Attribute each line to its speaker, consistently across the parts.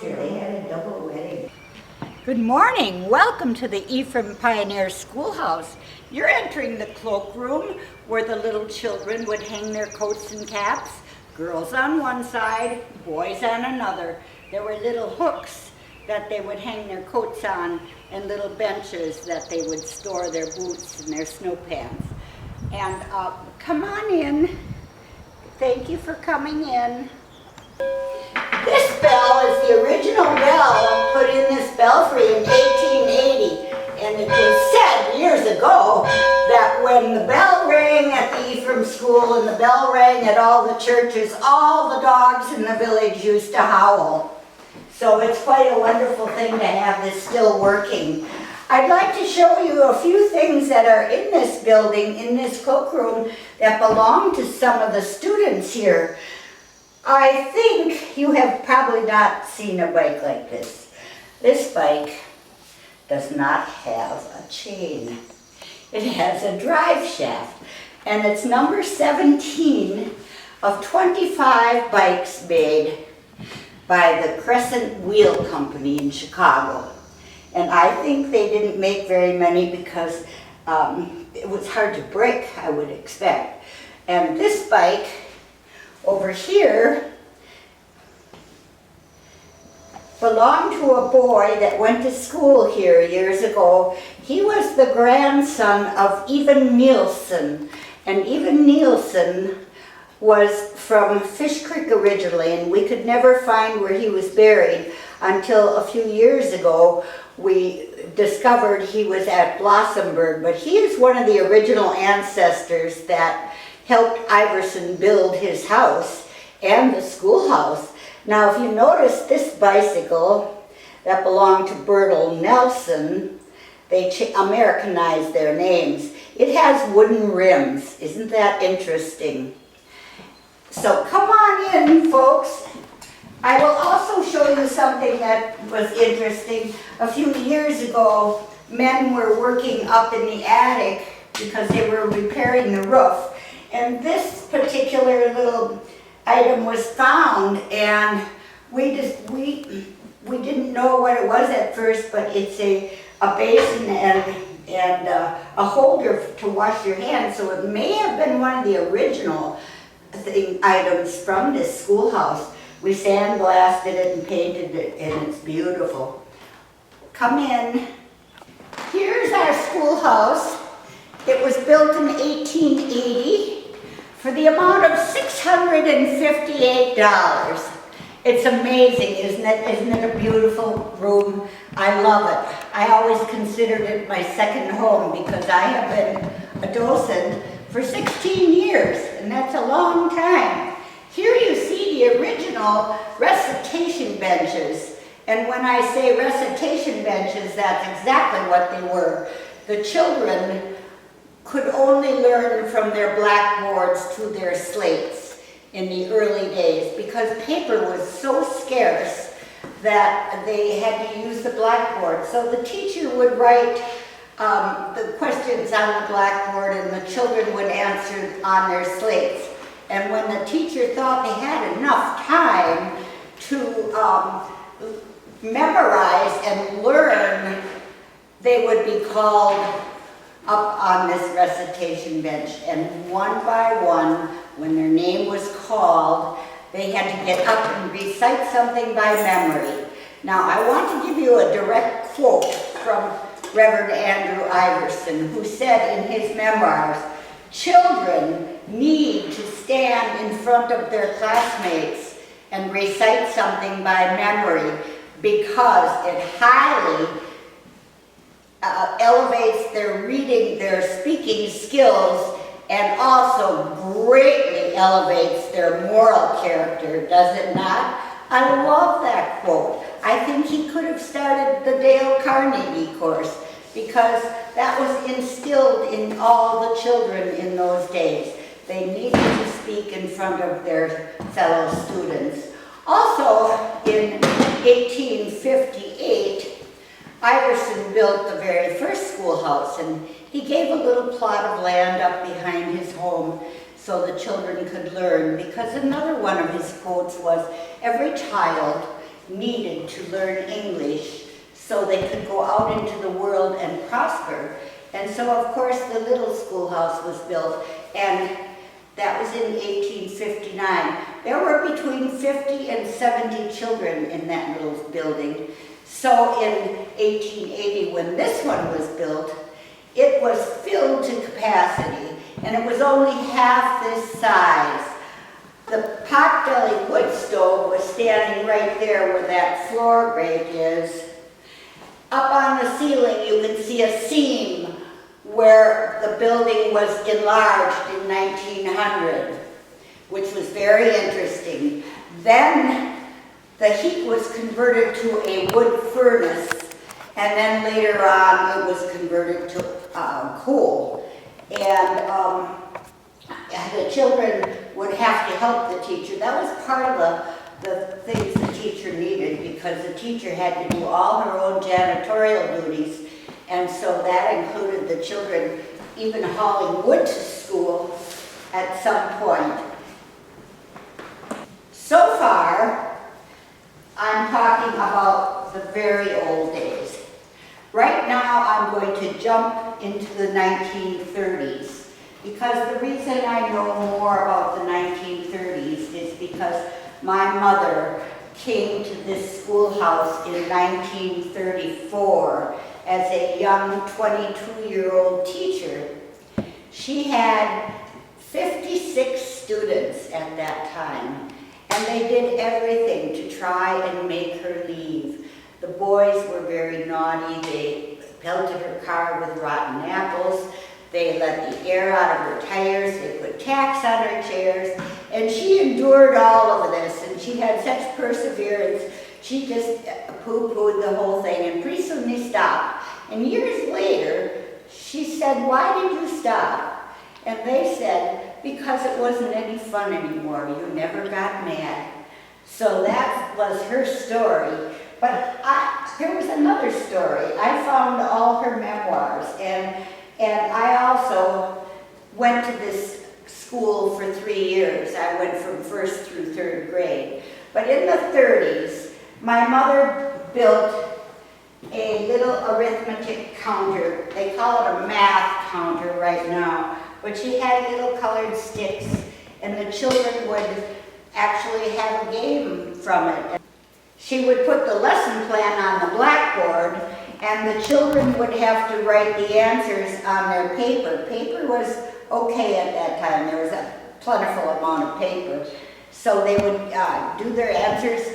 Speaker 1: They had a double wedding.
Speaker 2: Good morning. Welcome to the Ephraim Pioneer Schoolhouse. You're entering the cloakroom where the little children would hang their coats and caps. Girls on one side, boys on another. There were little hooks that they would hang their coats on and little benches that they would store their boots and their snow pants. And come on in. Thank you for coming in. This bell is the original bell put in this belfry in 1880, and it was said years ago that when the bell rang at the Ephraim school and the bell rang at all the churches, all the dogs in the village used to howl. So it's quite a wonderful thing to have this still working. I'd like to show you a few things that are in this building, in this cloakroom, that belong to some of the students here. I think you have probably not seen a bike like this. This bike does not have a chain. It has a drive shaft, and it's number 17 of 25 bikes made by the Crescent Wheel Company in Chicago. And I think they didn't make very many because it was hard to break, I would expect. And this bike over here belonged to a boy that went to school here years ago. He was the grandson of Even Nielsen, and Even Nielsen was from Fish Creek originally, and we could never find where he was buried until a few years ago. We discovered he was at Blossomburg, but he is one of the original ancestors that helped Iverson build his house and the schoolhouse. Now, if you notice this bicycle that belonged to Bertle Nelson, they Americanized their names. It has wooden rims. Isn't that interesting? So come on in, folks. I will also show you something that was interesting. A few years ago, men were working up in the attic because they were repairing the roof. And this particular little item was found, and we didn't know what it was at first, but it's a basin and a holder to wash your hands. So it may have been one of the original items from this schoolhouse. We sandblasted it and painted it, and it's beautiful. Come in. Here's our schoolhouse. It was built in 1880 for the amount of $658. It's amazing, isn't it? Isn't it a beautiful room? I love it. I always considered it my second home because I have been a docent for 16 years, and that's a long time. Here you see the original recitation benches. And when I say recitation benches, that's exactly what they were. The children could only learn from their blackboards to their slates in the early days because paper was so scarce that they had to use the blackboard. So the teacher would write the questions on the blackboard and the children would answer on their slates. And when the teacher thought they had enough time to memorize and learn, they would be called up on this recitation bench, and one by one, when their name was called, they had to get up and recite something by memory. Now, I want to give you a direct quote from Reverend Andrew Iverson, who said in his memoirs, "Children need to stand in front of their classmates and recite something by memory because it highly elevates their reading, their speaking skills, and also greatly elevates their moral character, does it not?" I love that quote. I think he could have started the Dale Carnegie course because that was instilled in all the children in those days. They needed to speak in front of their fellow students. Also, in 1858, Iverson built the very first schoolhouse, and he gave a little plot of land up behind his home so the children could learn, because another one of his quotes was, "Every child needed to learn English so they could go out into the world and prosper. And so, of course, the little schoolhouse was built, and that was in 1859. There were between 50 and 70 children in that little building. So in 1880, when this one was built, it was filled to capacity, and it was only half this size. The pot-bellied wood stove was standing right there where that floor grate is. Up on the ceiling, you can see a seam where the building was enlarged in 1900, which was very interesting. Then the heat was converted to a wood furnace, and then later on it was converted to coal. And the children would have to help the teacher. That was part of the things the teacher needed, because the teacher had to do all her own janitorial duties. And so that included the children even hauling wood to school at some point. So far, I'm talking about the very old days. Right now, I'm going to jump into the 1930s, because the reason I know more about the 1930s is because my mother came to this schoolhouse in 1934 as a young 22-year-old teacher. She had 56 students at that time, and they did everything to try and make her leave. The boys were very naughty. They pelted her car with rotten apples. They let the air out of her tires. They put tacks on her chairs. And she endured all of this, and she had such perseverance. She just poo-pooed the whole thing, and pretty soon they stopped. And years later, she said, "Why did you stop?" And they said, "Because it wasn't any fun anymore. You never got mad." So that was her story. But there was another story. I found all her memoirs, and I also went to this school for 3 years. I went from 1st through 3rd grade. But in the 30s, my mother built a little arithmetic counter. They call it a math counter right now. But she had little colored sticks, and the children would actually have a game from it. She would put the lesson plan on the blackboard, and the children would have to write the answers on their paper. Paper was okay at that time. There was a plentiful amount of paper. So they would do their answers,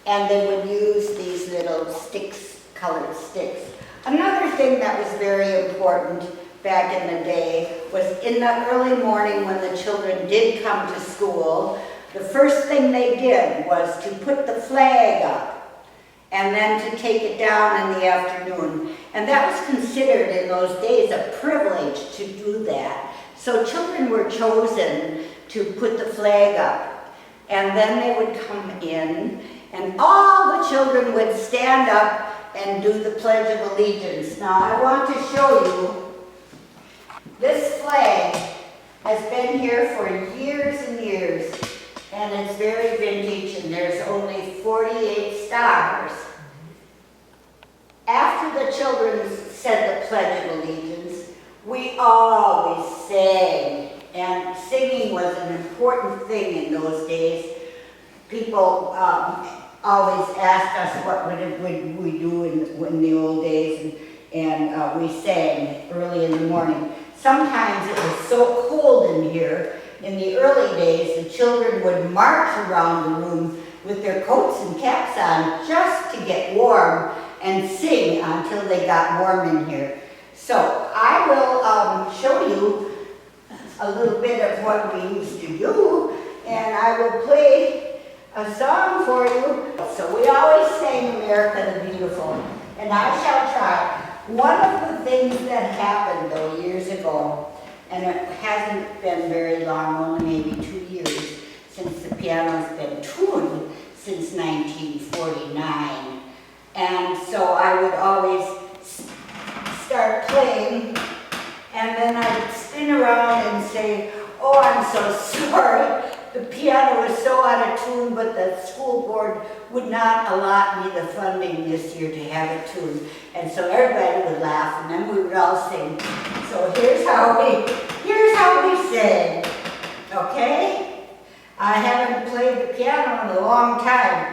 Speaker 2: and they would use these little sticks, colored sticks. Another thing that was very important back in the day was in the early morning when the children did come to school, the first thing they did was to put the flag up and then to take it down in the afternoon. And that was considered in those days a privilege to do that. So children were chosen to put the flag up. And then they would come in, and all the children would stand up and do the Pledge of Allegiance. Now I want to show you, this flag has been here for years and years, and it's very vintage, and there's only 48 stars. After the children said the Pledge of Allegiance, we always sang, and singing was an important thing in those days. People always asked us what would we do in the old days, and we sang early in the morning. Sometimes it was so cold in here. In the early days, the children would march around the room with their coats and caps on just to get warm and sing until they got warm in here. So I will show you a little bit of what we used to do, and I will play a song for you. So we always sang America the Beautiful, and I shall try. One of the things that happened though years ago, and it hasn't been very long, only maybe 2 years, since the piano's been tuned since 1949. And so I would always start playing, and then I'd spin around and say, "Oh, I'm so sorry. The piano piano was so out of tune, but the school board would not allot me the funding this year to have it tuned. And so everybody would laugh, and then we would all sing. So here's how we sing, okay? I haven't played the piano in a long time.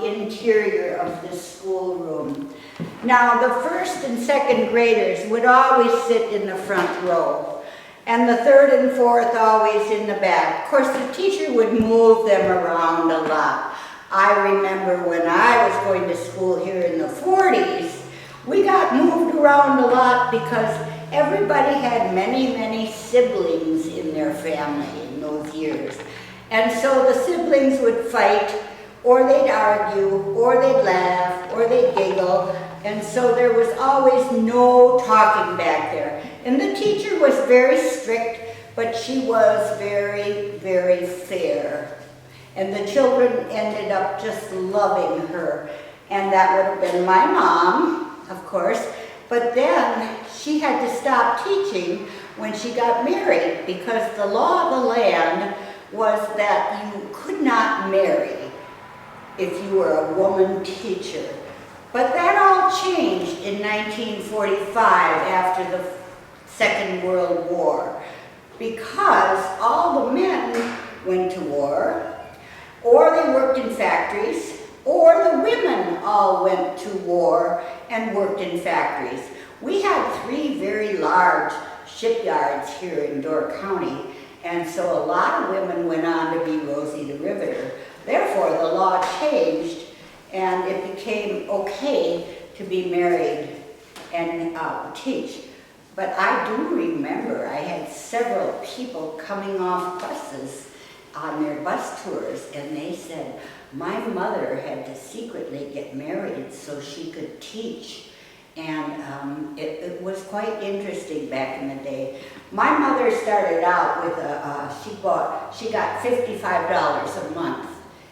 Speaker 2: Interior of this schoolroom. Now, the first and second graders would always sit in the front row, and the third and fourth always in the back. Of course, the teacher would move them around a lot. I remember when I was going to school here in the 40s, we got moved around a lot because everybody had many siblings in their family in those years. And so the siblings would fight, or they'd argue, or they'd laugh, or they'd giggle, and so there was always no talking back there. And the teacher was very strict, but she was very fair. And the children ended up just loving her. And that would have been my mom, of course, but then she had to stop teaching when she got married because the law of the land was that you could not marry if you were a woman teacher. But that all changed in 1945 after the Second World War, because all the men went to war, or they worked in factories, or the women all went to war and worked in factories. We had 3 very large shipyards here in Door County, and so a lot of women went on to be Rosie the Riveter. Therefore, the law changed, and it became okay to be married and teach. But I do remember I had several people coming off buses on their bus tours, and they said, my mother had to secretly get married so she could teach. And it was quite interesting back in the day. My mother started out with she got $55 a month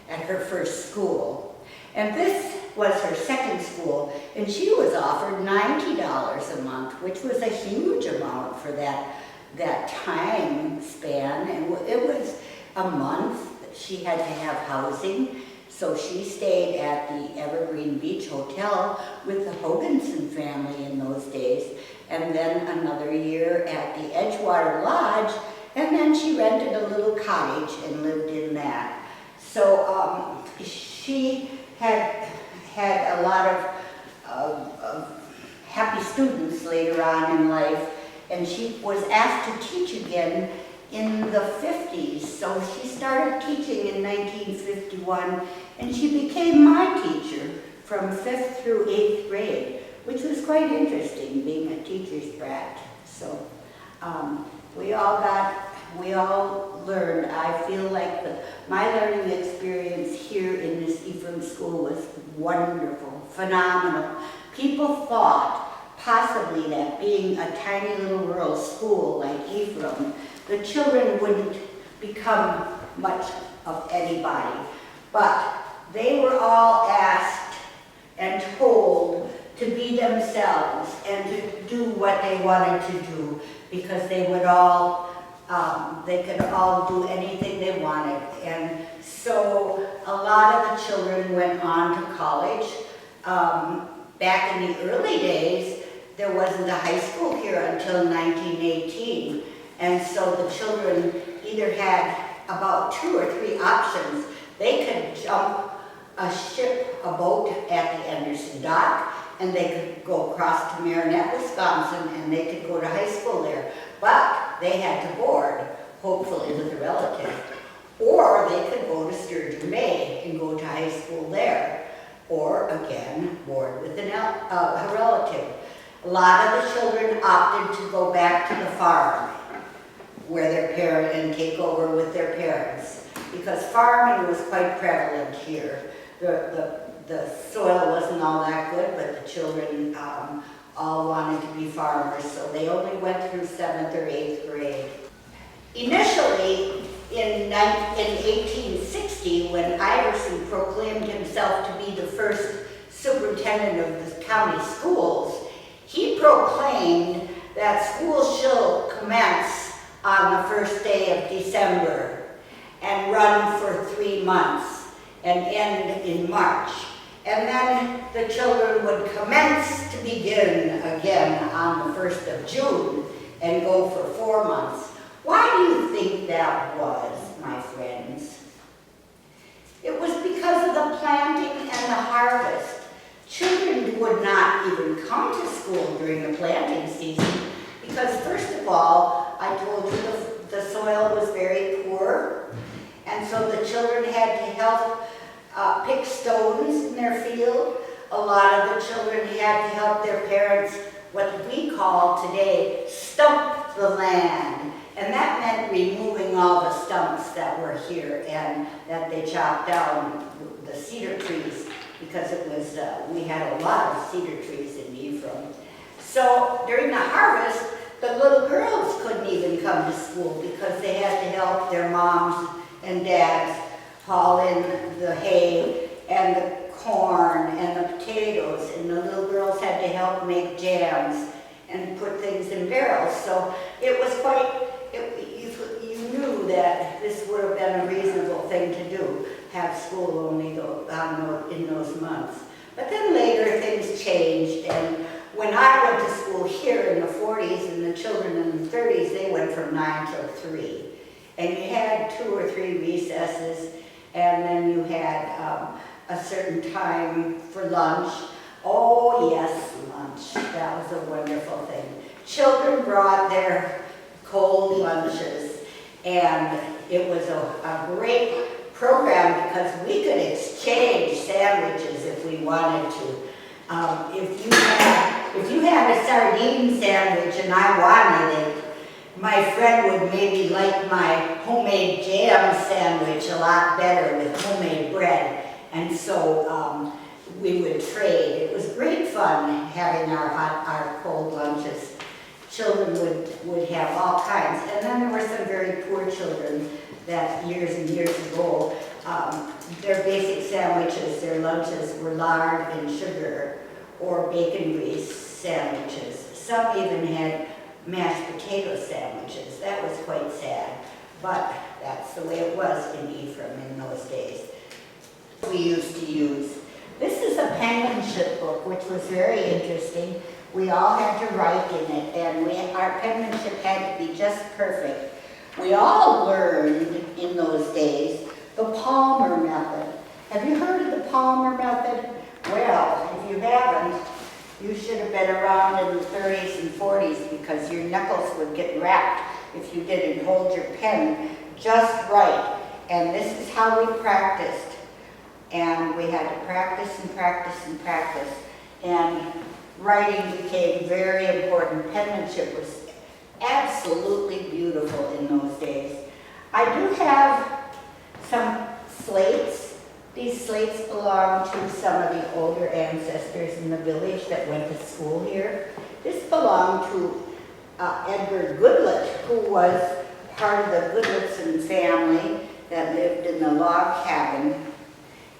Speaker 2: at her first school. And this was her second school, and she was offered $90 a month, which was a huge amount for that time span. And it was a month. She had to have housing, so she stayed at the Evergreen Beach Hotel with the Hoganson family in those days, and then another year at the Edgewater Lodge, and then she rented a little cottage and lived in that. So she had a lot of happy students later on in life, and she was asked to teach again in the 50s. So she started teaching in 1951, and she became my teacher from 5th through 8th grade, which was quite interesting, being a teacher's brat. So we all learned. I feel like my learning experience here in this Ephraim school was wonderful, phenomenal. People thought possibly that being a tiny little rural school like Ephraim, the children wouldn't become much of anybody. But they were all asked and told to be themselves and to do what they wanted to do, because they could all do anything they wanted. And so a lot of the children went on to college. Back in the early days, there wasn't a high school here until 1918. And so the children either had about 2 or 3 options. They could jump a ship, a boat at the Anderson Dock, and they could go across to Marinette, Wisconsin, and they could go to high school there. But they had to board, hopefully with a relative. Or they could go to Sturgeon Bay and go to high school there. Or again, board with a relative. A lot of the children opted to go back to the farm where their parent and take over with their parents, because farming was quite prevalent here. The soil wasn't all that good, but the children all wanted to be farmers, so they only went through 7th or 8th grade. Initially, in 1860, when Iverson proclaimed himself to be the first superintendent of the county schools, he proclaimed that schools shall commence on the first day of December and run for 3 months and end in March. And then the children would commence to begin again on the 1st of June and go for 4 months. Why do you think that was, my friends? It was because of the planting and the harvest. Children would not even come to school during the planting season because, first of all, I told you the soil was very poor, and so the children had to help pick stones in their field. A lot of the children had to help their parents, what we call today, stump the land. And that meant removing all the stumps that were here and that they chopped down the cedar trees, because it was, we had a lot of cedar trees in Ephraim. So during the harvest, the little girls couldn't even come to school because they had to help their moms and dads haul in the hay and the corn and the potatoes, and the little girls had to help make jams and put things in barrels. So it was quite, you knew that this would have been a reasonable thing to do, have school only in those months. But then later things changed, and when I went to school here in the 40s, and the children in the 30s, they went from 9 till 3. And you had 2 or 3 recesses, and then you had a certain time for lunch. Oh yes, lunch, that was a wonderful thing. Children brought their cold lunches, and it was a great program because we could exchange sandwiches if we wanted to. If you had a sardine sandwich and I wanted it, my friend would maybe like my homemade jam sandwich a lot better with homemade bread, and so we would trade. It was great fun having our cold lunches. Children would have all kinds, and then there were some very poor children that years and years ago, their basic sandwiches, their lunches were lard and sugar or bacon grease sandwiches. Some even had mashed potato sandwiches. That was quite sad, but that's the way it was in Ephraim in those days. We used to use. This is a penmanship book, which was very interesting. We all had to write in it, and our penmanship had to be just perfect. We all learned in those days the Palmer method. Have you heard of the Palmer method? Well, if you haven't, you should have been around in the 30s and 40s, because your knuckles would get wrapped if you didn't hold your pen just right. And this is how we practiced. And we had to practice and practice and practice. And writing became very important. Penmanship was absolutely beautiful in those days. I do have some slates. These slates belong to some of the older ancestors in the village that went to school here. This belonged to Ekberg Goodlet, who was part of the Goodletson family that lived in the log cabin,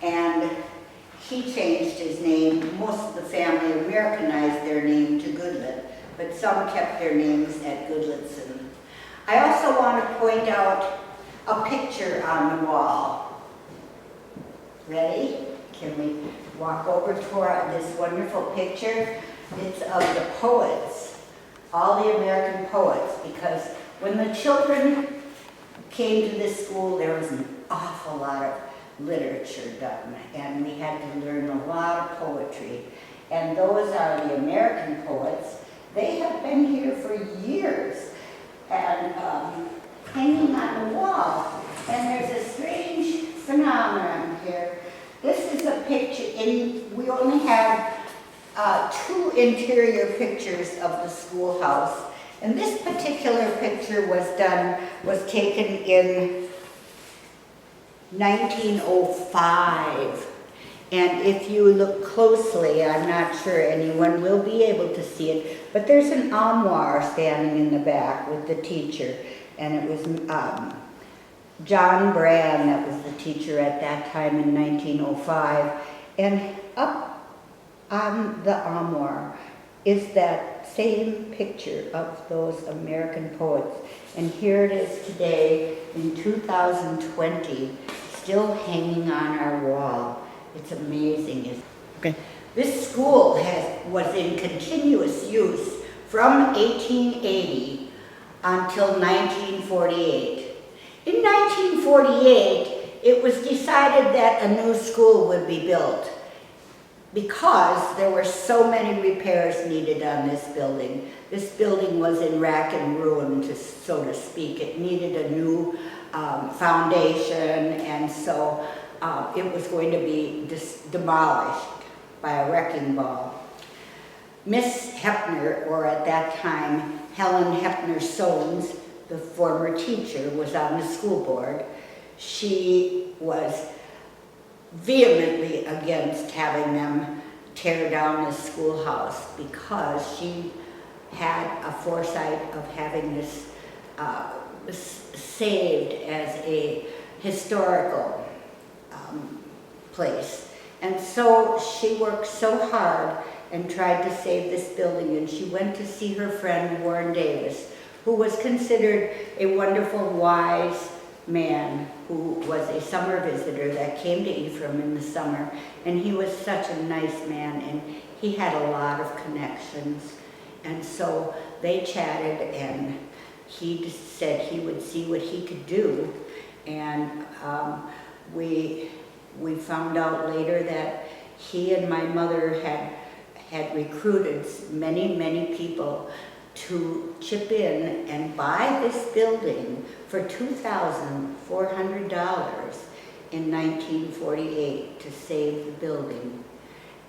Speaker 2: and he changed his name. Most of the family Americanized their name to Goodlet, but some kept their names at Goodletson. I also want to point out a picture on the wall. Ready? Can we walk over to this wonderful picture? It's of the poets, all the American poets, because when the children came to this school, there was an awful lot of literature done, and we had to learn a lot of poetry. And those are the American poets. They have been here for years and hanging on the wall. And there's a strange phenomenon here. This is a picture, we only have 2 interior pictures of the schoolhouse. And this particular picture was taken in 1905. And if you look closely, I'm not sure anyone will be able to see it, but there's an armoire standing in the back with the teacher. And it was John Brand that was the teacher at that time in 1905. And up on the armoire is that same picture of those American poets. And here it is today in 2020, still hanging on our wall. It's amazing.
Speaker 3: Okay.
Speaker 2: This school was in continuous use from 1880 until 1948. In 1948, it was decided that a new school would be built because there were so many repairs needed on this building. This building was in rack and ruin, so to speak. It needed a new foundation, and so it was going to be demolished by a wrecking ball. Miss Hepner, or at that time, Helen Hepner Soames, the former teacher, was on the school board. She was vehemently against having them tear down the schoolhouse because she had a foresight of having this saved as a historical place. And so she worked so hard and tried to save this building, and she went to see her friend Warren Davis, who was considered a wonderful, wise man who was a summer visitor that came to Ephraim in the summer. And he was such a nice man, and he had a lot of connections. And so they chatted, and he just said he would see what he could do. And we found out later that he and my mother had recruited many people to chip in and buy this building for $2,400 in 1948 to save the building.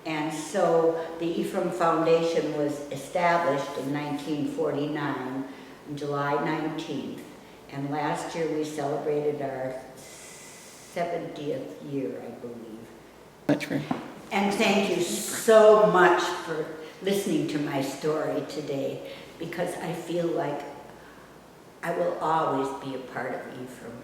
Speaker 2: And so the Ephraim Foundation was established in 1949, on July 19th. And last year we celebrated our 70th year, I believe.
Speaker 3: Much for
Speaker 2: And thank you so much for listening to my story today, because I feel like I will always be a part of Ephraim.